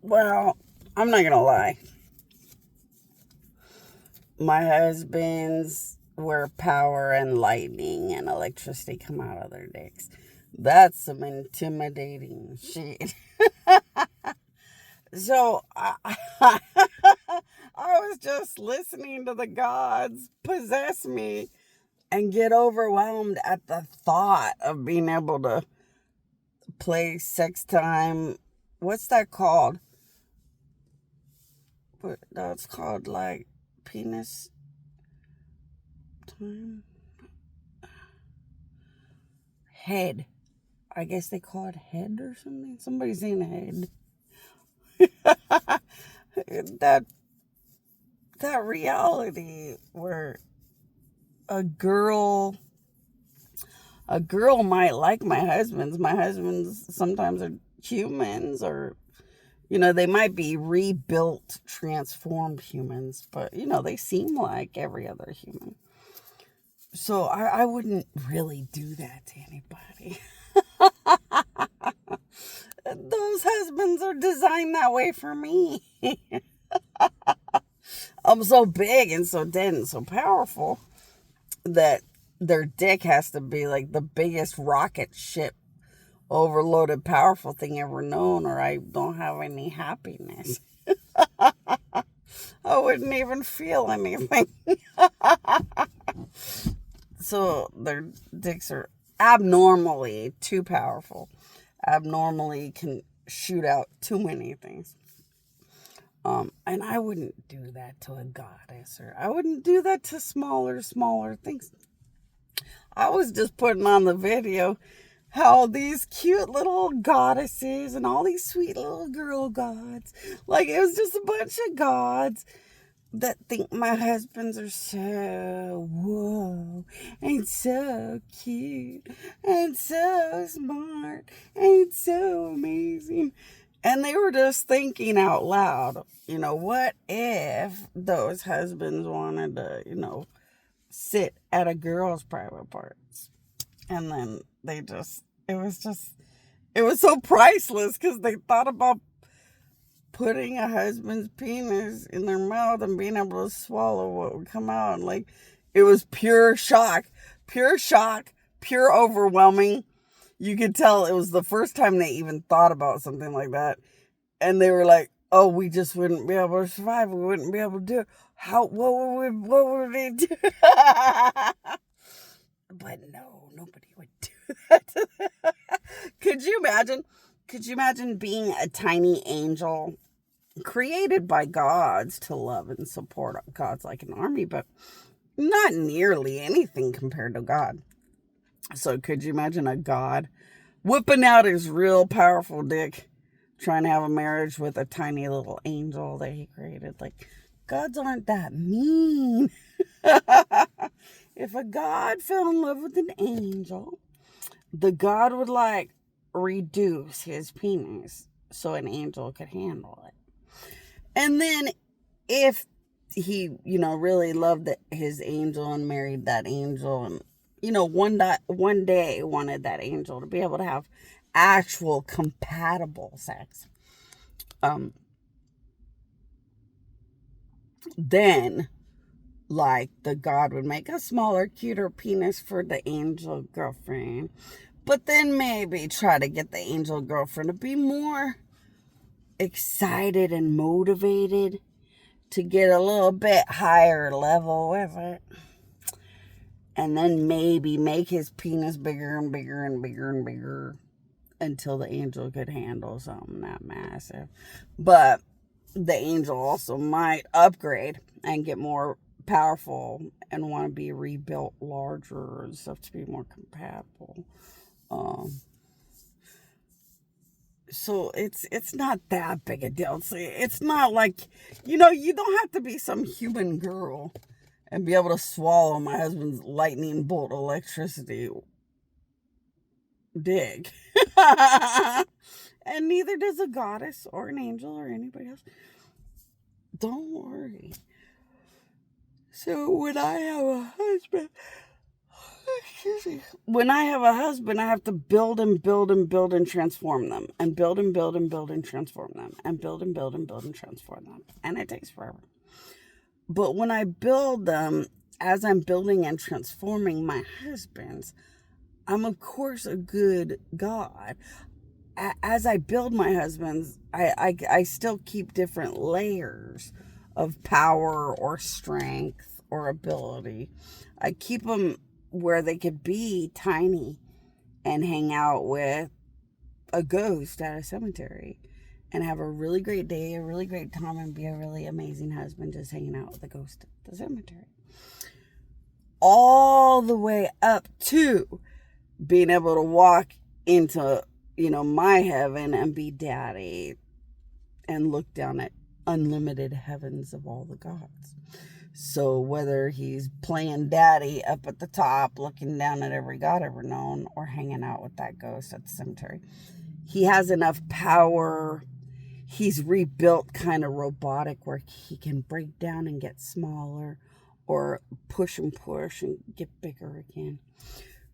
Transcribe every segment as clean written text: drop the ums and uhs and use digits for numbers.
Well, I'm not gonna lie. My husband's where power and lightning and electricity come out of their dicks. That's some intimidating shit. So I was just listening to the gods possess me and get overwhelmed at the thought of being able to play sex time. What's that called? What that's called, like penis time? Head. I guess they call it head or something. Somebody's saying head. that that reality where a girl a girl might like my husbands sometimes are humans, or they might be rebuilt, transformed humans, but they seem like every other human. So I wouldn't really do that to anybody. Those husbands are designed that way for me. I'm so big and so dead and so powerful that their dick has to be like the biggest rocket ship, overloaded, powerful thing ever known, or I don't have any happiness. I wouldn't even feel anything. So their dicks are abnormally too powerful, abnormally can shoot out too many things. And I wouldn't do that to a goddess, or I wouldn't do that to smaller things. I was just putting on the video how these cute little goddesses and all these sweet little girl gods, like it was just a bunch of gods that think my husbands are so whoa and so cute and so smart and so amazing. And they were just thinking out loud, what if those husbands wanted to, sit at a girl's private parts? And then it was so priceless because they thought about putting a husband's penis in their mouth and being able to swallow what would come out. And like, it was pure shock, pure overwhelming. You could tell it was the first time they even thought about something like that. And they were like, oh, we just wouldn't be able to survive. We wouldn't be able to do it. What would they do? But no, nobody would do that. Could you imagine? Could you imagine being a tiny angel created by gods to love and support gods like an army, but not nearly anything compared to God? So could you imagine a god whipping out his real powerful dick, trying to have a marriage with a tiny little angel that he created? Like, gods aren't that mean. If a god fell in love with an angel, the god would like reduce his penis so an angel could handle it. And then if he, really loved his angel and married that angel, and one day wanted that angel to be able to have actual compatible sex, then like the god would make a smaller, cuter penis for the angel girlfriend, but then maybe try to get the angel girlfriend to be more excited and motivated to get a little bit higher level with it. And then maybe make his penis bigger and bigger and bigger and bigger until the angel could handle something that massive. But the angel also might upgrade and get more powerful and want to be rebuilt larger and stuff to be more compatible. So it's not that big a deal. It's not like, you don't have to be some human girl and be able to swallow my husband's lightning bolt electricity dick. And neither does a goddess or an angel or anybody else. Don't worry. So when I have a husband, When I have a husband, I have to build and build and build and transform them. And build and build and build and transform them. And build and build and build and transform them. And it takes forever. But when I build them, as I'm building and transforming my husbands, I'm of course a good God. As I build my husbands, I still keep different layers of power or strength or ability. I keep them where they could be tiny and hang out with a ghost at a cemetery and have a really great day, a really great time, and be a really amazing husband just hanging out with a ghost at the cemetery. All the way up to being able to walk into, my heaven and be daddy and look down at unlimited heavens of all the gods. So whether he's playing daddy up at the top, looking down at every god ever known, or hanging out with that ghost at the cemetery, he has enough power. He's rebuilt kind of robotic where he can break down and get smaller, or push and get bigger again.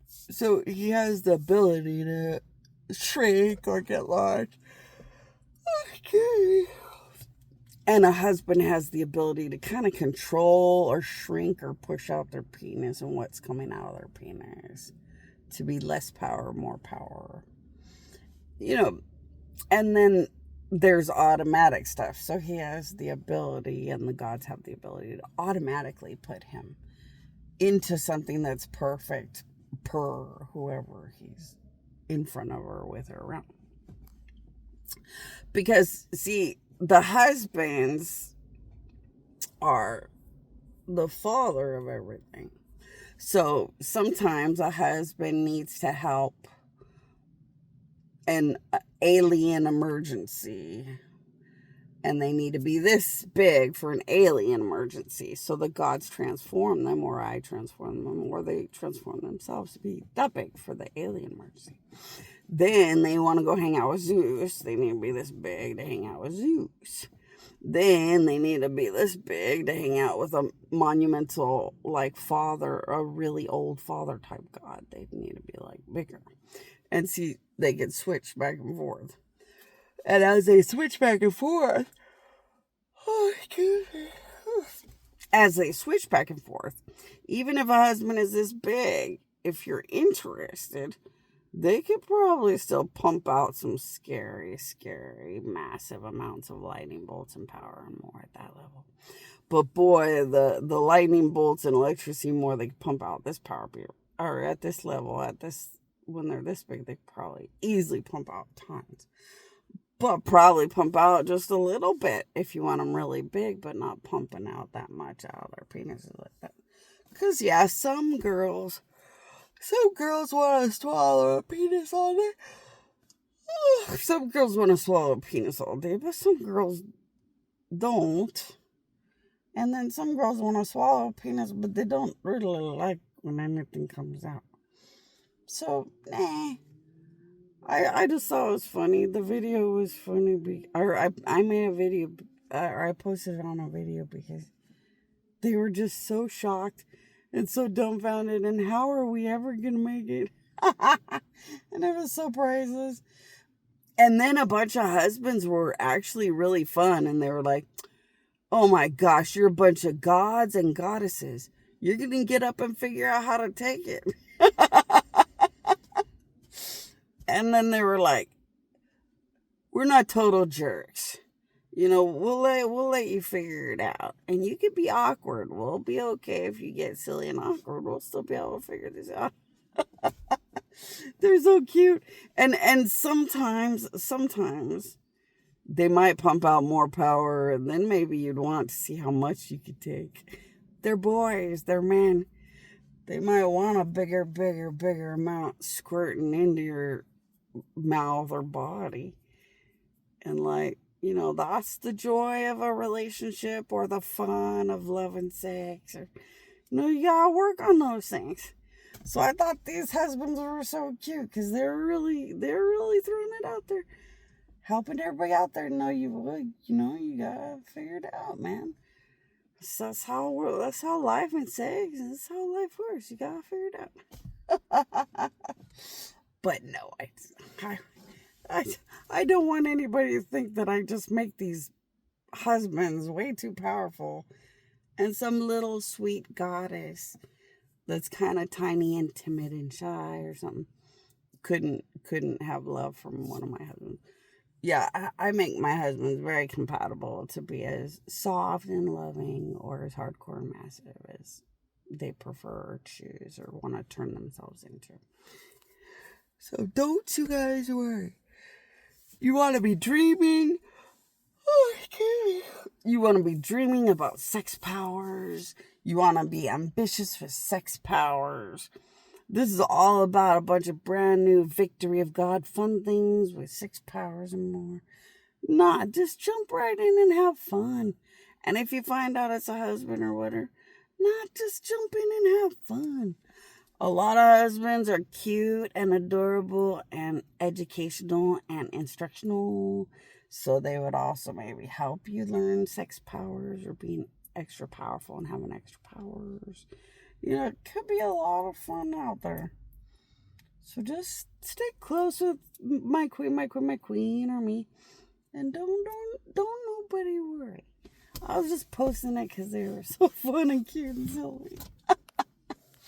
So he has the ability to shrink or get large. Okay. And a husband has the ability to kind of control or shrink or push out their penis and what's coming out of their penis to be less power, more power. And then there's automatic stuff. So he has the ability, and the gods have the ability to automatically put him into something that's perfect per whoever he's in front of or with or around. Because, see, the husbands are the father of everything. So sometimes a husband needs to help an alien emergency, and they need to be this big for an alien emergency. So the gods transform them, or I transform them, or they transform themselves to be that big for the alien emergency. Then they want to go hang out with Zeus. They need to be this big to hang out with Zeus. Then they need to be this big to hang out with a monumental, father, a really old father type god. They need to be, bigger. And see, they can switch back and forth. And as they switch back and forth, even if a husband is this big, if you're interested, they could probably still pump out some scary, massive amounts of lightning bolts and power and more at that level. But boy, the lightning bolts and electricity more they pump out this power, or at this level, when they're this big, they probably easily pump out tons. But probably pump out just a little bit if you want them really big, but not pumping out that much out of their penises like that. Because, yeah, some girls want to swallow a penis all day. Some girls want to swallow a penis all day, but some girls don't. And then some girls want to swallow a penis, but they don't really like when anything comes out. So, nah. I just thought it was funny. The video was funny. I made a video, or I posted it on a video because they were just so shocked and so dumbfounded. And how are we ever going to make it? And it was so priceless. And then a bunch of husbands were actually really fun. And they were like, oh my gosh, you're a bunch of gods and goddesses. You're going to get up and figure out how to take it. And then they were like, we're not total jerks. We'll let you figure it out. And you could be awkward. We'll be okay if you get silly and awkward. We'll still be able to figure this out. They're so cute. And sometimes they might pump out more power, and then maybe you'd want to see how much you could take. They're boys. They're men. They might want a bigger amount squirting into your mouth or body. And that's the joy of a relationship, or the fun of love and sex, or you gotta work on those things. So I thought these husbands were so cute because they're really throwing it out there, helping everybody out there know you gotta figure it out, man. That's how life and sex. That's how life works. You gotta figure it out. But no, I don't want anybody to think that I just make these husbands way too powerful, and some little sweet goddess that's kind of tiny and timid and shy or something couldn't have love from one of my husbands. Yeah, I make my husbands very compatible to be as soft and loving or as hardcore and massive as they prefer or choose or want to turn themselves into. So don't you guys worry. You want to be dreaming. Oh, you want to be dreaming about sex powers. You want to be ambitious for sex powers. This is all about a bunch of brand new victory of God fun things with sex powers and more. Nah, just jump right in and have fun. And if you find out it's a husband or whatever, just jump in and have fun. A lot of husbands are cute and adorable and educational and instructional. So they would also maybe help you learn sex powers or being extra powerful and having extra powers. You know, it could be a lot of fun out there. So just stay close with my queen, or me. And don't nobody worry. I was just posting it because they were so fun and cute and silly.